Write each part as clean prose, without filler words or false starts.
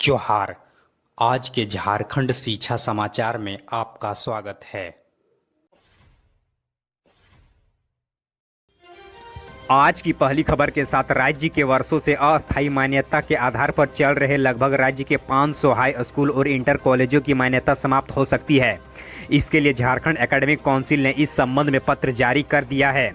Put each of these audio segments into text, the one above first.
जोहार। आज के झारखंड शिक्षा समाचार में आपका स्वागत है। आज की पहली खबर के साथ राज्य के वर्षों से अस्थायी मान्यता के आधार पर चल रहे लगभग राज्य के 500 हाई स्कूल और इंटर कॉलेजों की मान्यता समाप्त हो सकती है। इसके लिए झारखंड एकेडमिक काउंसिल ने इस संबंध में पत्र जारी कर दिया है।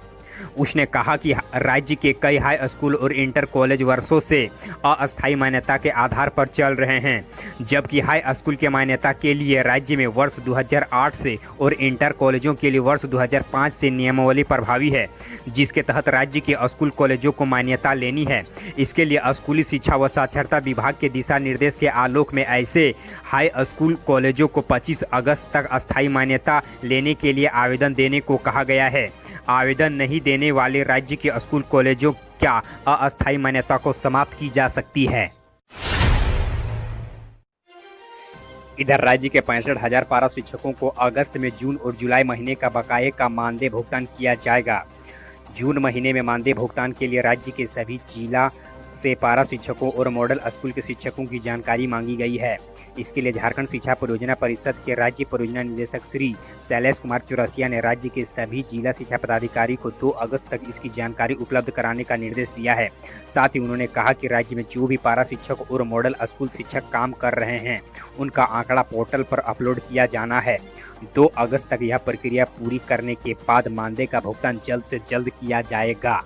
उसने कहा कि राज्य के कई हाई स्कूल और इंटर कॉलेज वर्षों से अस्थायी मान्यता के आधार पर चल रहे हैं, जबकि हाई स्कूल की मान्यता के लिए राज्य में वर्ष 2008 से और इंटर कॉलेजों के लिए वर्ष 2005 से नियमावली प्रभावी है, जिसके तहत राज्य के स्कूल कॉलेजों को मान्यता लेनी है। इसके लिए स्कूली शिक्षा व साक्षरता विभाग के दिशा निर्देश के आलोक में ऐसे हाई स्कूल कॉलेजों को 25 अगस्त तक अस्थायी मान्यता लेने के लिए आवेदन देने को कहा गया है। आवेदन नहीं देने वाले राज्य के स्कूल कॉलेजों क्या अस्थायी मान्यता को समाप्त की जा सकती है। इधर राज्य के 65,000 पारा शिक्षकों को अगस्त में जून और जुलाई महीने का बकाये का मानदेय भुगतान किया जाएगा। जून महीने में मानदेय भुगतान के लिए राज्य के सभी जिला से पारा शिक्षकों और मॉडल स्कूल के शिक्षकों की जानकारी मांगी गई है। इसके लिए झारखंड शिक्षा परियोजना परिषद के राज्य परियोजना निदेशक श्री शैलेश कुमार चौरसिया ने राज्य के सभी जिला शिक्षा पदाधिकारी को 2 अगस्त तक इसकी जानकारी उपलब्ध कराने का निर्देश दिया है। साथ ही उन्होंने कहा कि राज्य में जो भी पारा शिक्षक और मॉडल स्कूल शिक्षक काम कर रहे हैं, उनका आंकड़ा पोर्टल पर अपलोड किया जाना है। 2 अगस्त तक यह प्रक्रिया पूरी करने के बाद मानदेय का भुगतान जल्द से जल्द किया जाएगा।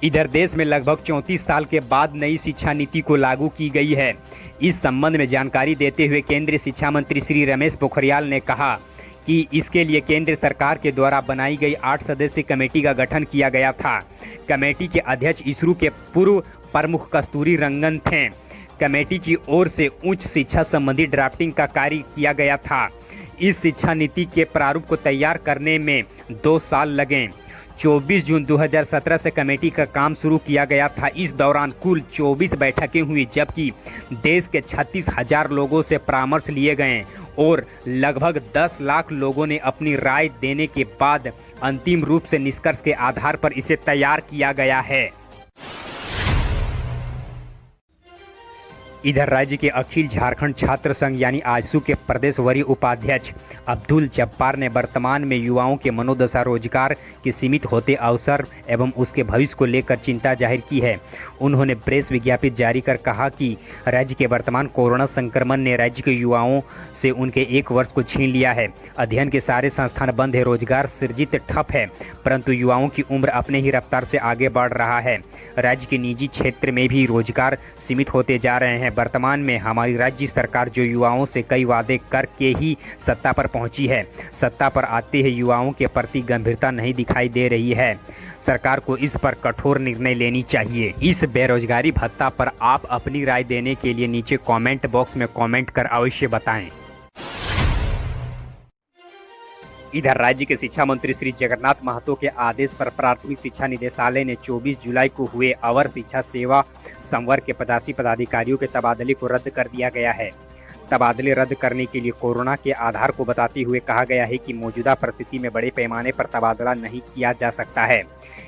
इधर देश में लगभग 34 साल के बाद नई शिक्षा नीति को लागू की गई है। इस संबंध में जानकारी देते हुए केंद्रीय शिक्षा मंत्री श्री रमेश पोखरियाल ने कहा कि इसके लिए केंद्र सरकार के द्वारा बनाई गई 8 सदस्यीय कमेटी का गठन किया गया था। कमेटी के अध्यक्ष इसरो के पूर्व प्रमुख कस्तूरी रंगन थे। कमेटी की ओर से उच्च शिक्षा संबंधी ड्राफ्टिंग का कार्य किया गया था। इस शिक्षा नीति के प्रारूप को तैयार करने में 2 साल लगे। 24 जून 2017 से कमेटी का काम शुरू किया गया था। इस दौरान कुल 24 बैठकें हुई, जबकि देश के 36,000 लोगों से परामर्श लिए गए और लगभग 10 लाख लोगों ने अपनी राय देने के बाद अंतिम रूप से निष्कर्ष के आधार पर इसे तैयार किया गया है। इधर राज्य के अखिल झारखंड छात्र संघ यानी आजसू के प्रदेश वरीय उपाध्यक्ष अब्दुल जब्बार ने वर्तमान में युवाओं के मनोदशा, रोजगार के सीमित होते अवसर एवं उसके भविष्य को लेकर चिंता जाहिर की है। उन्होंने प्रेस विज्ञप्ति जारी कर कहा कि राज्य के वर्तमान कोरोना संक्रमण ने राज्य के युवाओं से उनके 1 वर्ष को छीन लिया है। अध्ययन के सारे संस्थान बंद है, रोजगार सृजित ठप है, परंतु युवाओं की उम्र अपने ही रफ्तार से आगे बढ़ रहा है। राज्य के निजी क्षेत्र में भी रोजगार सीमित होते जा रहे हैं। वर्तमान में हमारी राज्य सरकार जो युवाओं से कई वादे करके ही सत्ता पर पहुंची है, सत्ता पर आते ही युवाओं के प्रति गंभीरता नहीं दिखाई दे रही है। सरकार को इस पर कठोर निर्णय लेनी चाहिए। इस बेरोजगारी भत्ता पर आप अपनी राय देने के लिए नीचे कमेंट बॉक्स में कमेंट कर अवश्य बताएं। इधर राज्य के शिक्षा मंत्री श्री जगन्नाथ महतो के आदेश पर प्राथमिक शिक्षा निदेशालय ने 24 जुलाई को हुए अवर शिक्षा सेवा संवर्ग के 85 पदाधिकारियों के तबादले को रद्द कर दिया गया है। तबादले रद्द करने के लिए कोरोना के आधार को बताते हुए कहा गया है कि मौजूदा परिस्थिति में बड़े पैमाने पर तबादला नहीं किया जा सकता है,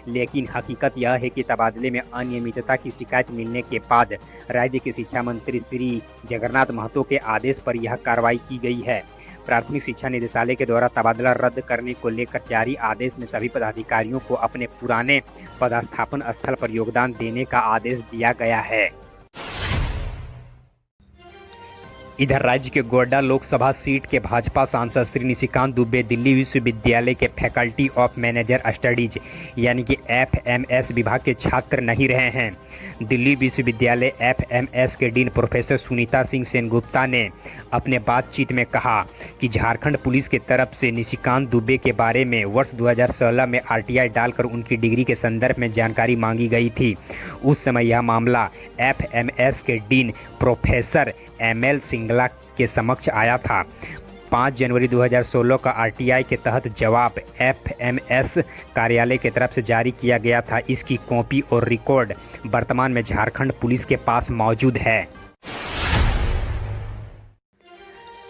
लेकिन हकीकत यह है कि तबादले में अनियमितता की शिकायत मिलने के बाद राज्य के शिक्षा मंत्री श्री जगन्नाथ महतो के आदेश पर यह कार्रवाई की गई है। प्राथमिक शिक्षा निदेशालय के द्वारा तबादला रद्द करने को लेकर जारी आदेश में सभी पदाधिकारियों को अपने पुराने पदस्थापन स्थल पर योगदान देने का आदेश दिया गया है। इधर राज्य के गोड्डा लोकसभा सीट के भाजपा सांसद श्री निशिकांत दुबे दिल्ली विश्वविद्यालय के फैकल्टी ऑफ मैनेजर स्टडीज यानी कि FMS विभाग के छात्र नहीं रहे हैं। दिल्ली विश्वविद्यालय FMS के डीन प्रोफेसर सुनीता सिंह सेनगुप्ता ने अपने बातचीत में कहा कि झारखंड पुलिस के तरफ से निशिकांत दुबे के बारे में वर्ष 2016 में RTI डालकर उनकी डिग्री के संदर्भ में जानकारी मांगी गई थी। उस समय यह मामला FMS के डीन प्रोफेसर ML सिंगला के समक्ष आया था। 5 जनवरी 2016 का RTI के तहत जवाब FMS कार्यालय की तरफ से जारी किया गया था। इसकी कॉपी और रिकॉर्ड वर्तमान में झारखंड पुलिस के पास मौजूद है।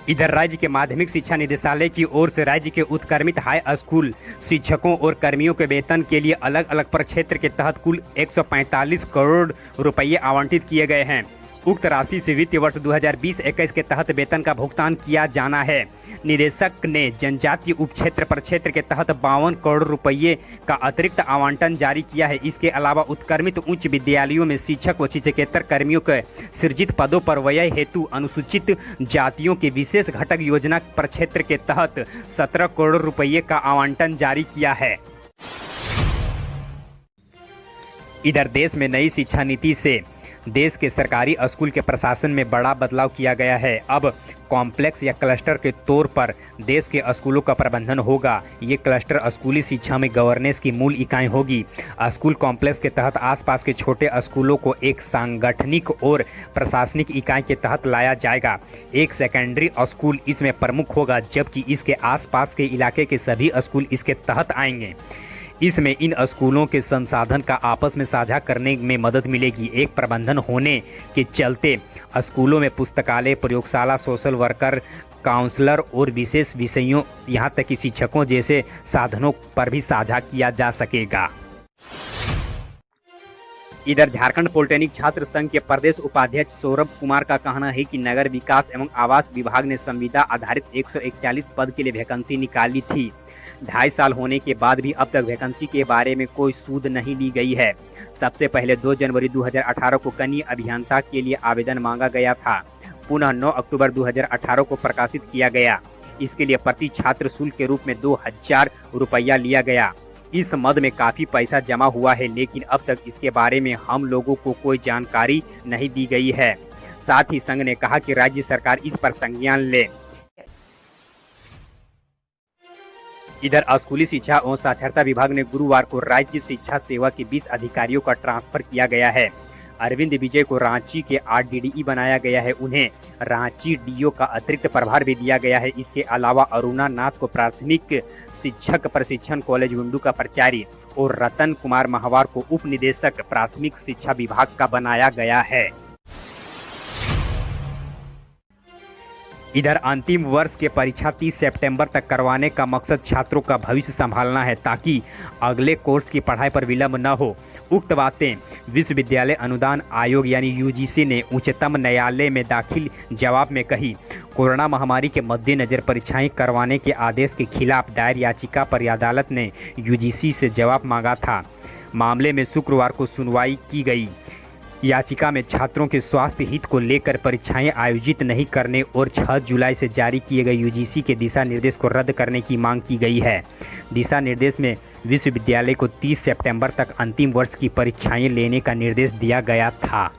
इधर राज्य के माध्यमिक शिक्षा निदेशालय की ओर से राज्य के उत्क्रमित हाई स्कूल शिक्षकों और कर्मियों के वेतन के लिए अलग अलग प्रक्षेत्र के तहत कुल 145 करोड़ रुपये आवंटित किए गए हैं। उक्त राशि से वित्तीय वर्ष 2020-21 के तहत वेतन का भुगतान किया जाना है। निदेशक ने जनजातीय उपक्षेत्र प्रक्षेत्र के तहत 52 करोड़ रुपये का अतिरिक्त आवंटन जारी किया है। इसके अलावा उत्क्रमित उच्च विद्यालयों में शिक्षक व शिक्षकेतर कर्मियों के सृजित पदों पर व्यय हेतु अनुसूचित जातियों की विशेष घटक योजना प्रक्षेत्र के तहत 17 करोड़ रुपये का आवंटन जारी किया है। इधर देश में नई शिक्षा नीति से देश के सरकारी स्कूल के प्रशासन में बड़ा बदलाव किया गया है। अब कॉम्प्लेक्स या क्लस्टर के तौर पर देश के स्कूलों का प्रबंधन होगा। ये क्लस्टर स्कूली शिक्षा में गवर्नेंस की मूल इकाई होगी। स्कूल कॉम्प्लेक्स के तहत आसपास के छोटे स्कूलों को एक सांगठनिक और प्रशासनिक इकाई के तहत लाया जाएगा। एक सेकेंडरी स्कूल इसमें प्रमुख होगा, जबकि इसके आसपास के इलाके के सभी स्कूल इसके तहत आएंगे। इसमें इन स्कूलों के संसाधन का आपस में साझा करने में मदद मिलेगी। एक प्रबंधन होने के चलते स्कूलों में पुस्तकालय, प्रयोगशाला, सोशल वर्कर, काउंसलर और विशेष विषयों यहाँ तक कि शिक्षकों जैसे साधनों पर भी साझा किया जा सकेगा। इधर झारखंड पॉलिटेक्निक छात्र संघ के प्रदेश उपाध्यक्ष सौरभ कुमार का कहना है कि नगर विकास एवं आवास विभाग ने संविदा आधारित 141 पद के लिए वैकेंसी निकाली थी। 2.5 साल होने के बाद भी अब तक वैकेंसी के बारे में कोई सूद नहीं ली गई है। सबसे पहले 2 जनवरी 2018 को कनीय अभियंता के लिए आवेदन मांगा गया था। पुनः 9 अक्टूबर 2018 को प्रकाशित किया गया। इसके लिए प्रति छात्र शुल्क के रूप में 2000 रुपया लिया गया। इस मद में काफी पैसा जमा हुआ है, लेकिन अब तक इसके बारे में हम लोगों को कोई जानकारी नहीं दी गई है। साथ ही संघ ने कहा कि राज्य सरकार इस पर संज्ञान ले। इधर स्कूली शिक्षा एवं साक्षरता विभाग ने गुरुवार को राज्य शिक्षा सेवा के 20 अधिकारियों का ट्रांसफर किया गया है। अरविंद विजय को रांची के RDDE बनाया गया है। उन्हें रांची DO का अतिरिक्त प्रभार भी दिया गया है। इसके अलावा अरुणा नाथ को प्राथमिक शिक्षक प्रशिक्षण कॉलेज विंडू का प्राचार्य और रतन कुमार महावर को उप निदेशक प्राथमिक शिक्षा विभाग का बनाया गया है। इधर अंतिम वर्ष के परीक्षा 30 सितंबर तक करवाने का मकसद छात्रों का भविष्य संभालना है, ताकि अगले कोर्स की पढ़ाई पर विलंब न हो। उक्त बातें विश्वविद्यालय अनुदान आयोग यानी UGC ने उच्चतम न्यायालय में दाखिल जवाब में कही। कोरोना महामारी के मद्देनजर परीक्षाएं करवाने के आदेश के खिलाफ दायर याचिका पर अदालत ने UGC से जवाब मांगा था। मामले में शुक्रवार को सुनवाई की गई। याचिका में छात्रों के स्वास्थ्य हित को लेकर परीक्षाएं आयोजित नहीं करने और 6 जुलाई से जारी किए गए UGC के दिशा निर्देश को रद्द करने की मांग की गई है। दिशा निर्देश में विश्वविद्यालय को 30 सितंबर तक अंतिम वर्ष की परीक्षाएं लेने का निर्देश दिया गया था।